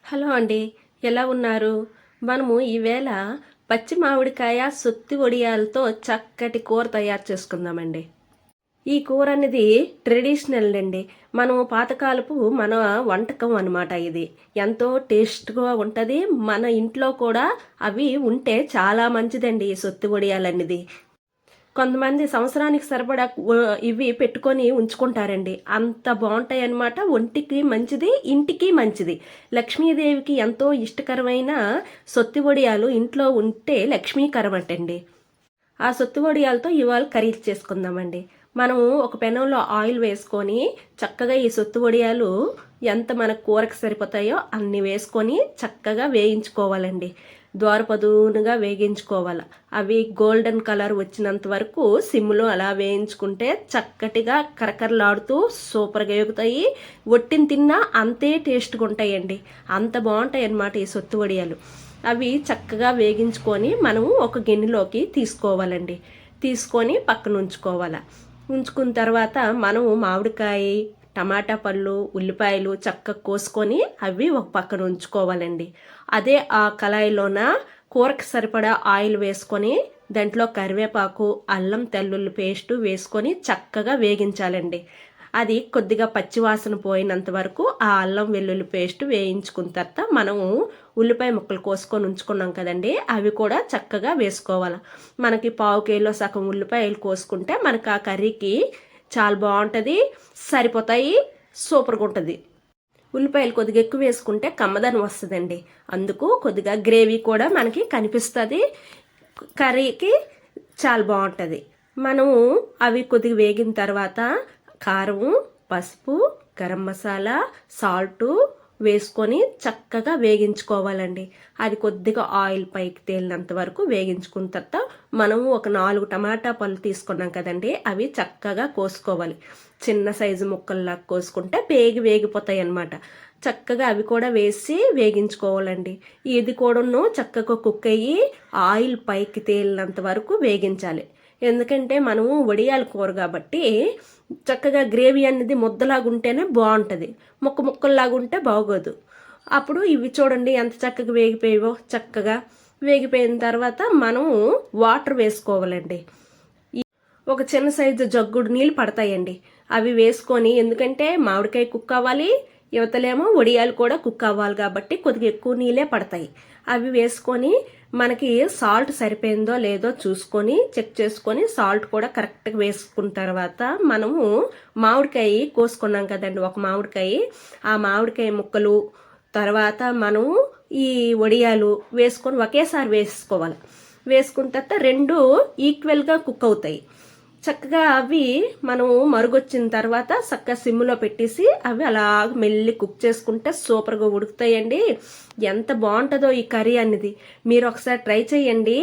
Hello అండి, ఎలా ఉన్నారు? మనము ఈవేళ పచ్చి మామిడికాయ సొత్తి వడియాలతో చక్కటి కూర తయారు చేసుకుందామండి. ఈ కూర అనేది ట్రెడిషనల్ అండి. మనం పాతకాలపు మన వంటకం అన్నమాట ఇది. ఎంతో టేస్ట్గా ఉంటుంది. మన ఇంట్లో కూడా అవి ఉంటే చాలా మంచిదండి ఈ సొత్తి వడియాలనేది. కొంతమంది సంవత్సరానికి సరిపడా ఇవి పెట్టుకొని ఉంచుకుంటారండి. అంత బాగుంటాయి అన్నమాట. ఒంటికి మంచిది, ఇంటికి మంచిది. లక్ష్మీదేవికి ఎంతో ఇష్టకరమైన సొత్తి వడియాలు ఇంట్లో ఉంటే లక్ష్మీకరం అంటండి. ఆ సొత్తి వడియాలతో ఇవాళ కర్రీ చేసుకుందామండి. మనము ఒక పెనంలో ఆయిల్ వేసుకొని చక్కగా ఈ సొత్తి వడియాలు ఎంత మన కూరకు సరిపోతాయో అన్ని వేసుకొని చక్కగా వేయించుకోవాలండి. దోరపదునుగా వేగించుకోవాలి. అవి గోల్డెన్ కలర్ వచ్చినంత వరకు సిమ్లో అలా వేయించుకుంటే చక్కటిగా కరకరలాడుతూ సూపర్గా ఎగుతాయి. ఒట్టిని తిన్నా అంతే టేస్ట్గా ఉంటాయండి. అంత బాగుంటాయి అన్నమాట ఈ సొత్తి వడియాలు. అవి చక్కగా వేగించుకొని మనము ఒక గిన్నెలోకి తీసుకోవాలండి. తీసుకొని పక్కన ఉంచుకోవాలి. ఉంచుకున్న తర్వాత మనము మామిడికాయ, టమాటా పళ్ళు, ఉల్లిపాయలు చక్కగా కోసుకొని అవి ఒక పక్కన ఉంచుకోవాలండి. అదే ఆ కళాయిలోన కూరకు సరిపడా ఆయిల్ వేసుకొని దాంట్లో కరివేపాకు, అల్లం తెల్లుల్లి పేస్టు వేసుకొని చక్కగా వేగించాలండి. అది కొద్దిగా పచ్చివాసన పోయినంత వరకు ఆ అల్లం వెల్లుల్లి పేస్ట్ వేయించుకున్న తర్వాత మనము ఉల్లిపాయ ముక్కలు కోసుకొని ఉంచుకున్నాం కదండి, అవి కూడా చక్కగా వేసుకోవాలి. మనకి పావు కిలో సగం ఉల్లిపాయలు కోసుకుంటే మనకు ఆ కర్రీకి చాలా బాగుంటుంది, సరిపోతాయి, సూపర్గా ఉంటుంది. ఉల్లిపాయలు కొద్దిగా ఎక్కువ వేసుకుంటే కమ్మదనం వస్తుందండి. అందుకు కొద్దిగా గ్రేవీ కూడా మనకి కనిపిస్తుంది, కర్రీకి చాలా బాగుంటుంది. మనము అవి కొద్దిగా వేగిన తర్వాత కారం, పసుపు, గరం మసాలా, సాల్టు వేసుకొని చక్కగా వేగించుకోవాలండి. అది కొద్దిగా ఆయిల్ పైకి తేలినంత వరకు వేగించుకున్న తర్వాత మనము ఒక 4 టమాటా పళ్ళు తీసుకున్నాం కదండి, అవి చక్కగా కోసుకోవాలి. చిన్న సైజు ముక్కల్లా కోసుకుంటే వేగిపోతాయి అన్నమాట. చక్కగా అవి కూడా వేసి వేగించుకోవాలండి. ఇది కూడాను చక్కగా కుక్ అయ్యి ఆయిల్ పైకి తేలినంత వరకు వేగించాలి. ఎందుకంటే మనము వడియాల కూర కాబట్టి చక్కగా గ్రేవీ అనేది ముద్దలాగుంటేనే బాగుంటుంది, ముక్కల్లాగుంటే బాగోదు. అప్పుడు ఇవి చూడండి ఎంత చక్కగా వేగిపోయావో. చక్కగా వేగిపోయిన తర్వాత మనము వాటర్ వేసుకోవాలండి. ఒక చిన్న సైజు జగ్గుడు నీళ్ళు పడతాయండి. అవి వేసుకొని, ఎందుకంటే మామిడికాయ కుక్ అవ్వాలి, యువతలేమో వడియాలు కూడా కుక్ అవ్వాలి కాబట్టి కొద్దిగా ఎక్కువ నీళ్ళే పడతాయి. అవి వేసుకొని మనకి సాల్ట్ సరిపోయిందో లేదో చూసుకొని చెక్ చేసుకొని సాల్ట్ కూడా కరెక్ట్గా వేసుకున్న తర్వాత మనము మామిడికాయ కోసుకున్నాం కదండి, ఒక మామిడికాయ, ఆ మామిడికాయ ముక్కలు తర్వాత మనము ఈ వడియాలు వేసుకొని ఒకేసారి వేసుకోవాలి. వేసుకున్న తర్వాత రెండు ఈక్వల్గా కుక్ అవుతాయి. చక్కగా అవి మనం మరుగొచ్చిన తర్వాత చక్కగా సిమ్లో పెట్టేసి అవి అలా మెల్లి కుక్ చేసుకుంటే సూపర్గా ఉడుకుతాయండి. ఎంత బాగుంటుందో ఈ కర్రీ అనేది. మీరు ఒకసారి ట్రై చేయండి,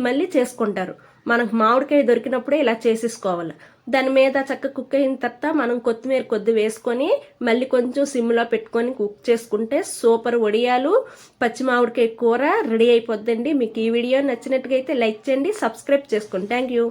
మళ్ళీ చేసుకుంటారు. మనకు మామిడికాయ దొరికినప్పుడే ఇలా చేసేసుకోవాలి. దాని మీద చక్కగా కుక్ అయిన తర్వాత మనం కొత్తిమీర కొద్ది వేసుకొని మళ్ళీ కొంచెం సిమ్లో పెట్టుకొని కుక్ చేసుకుంటే సూపర్ వడియాలు పచ్చి మామిడికాయ కూర రెడీ అయిపోద్దండి. మీకు ఈ వీడియో నచ్చినట్టుగా అయితే లైక్ చేయండి, సబ్స్క్రైబ్ చేసుకోండి. Thank you.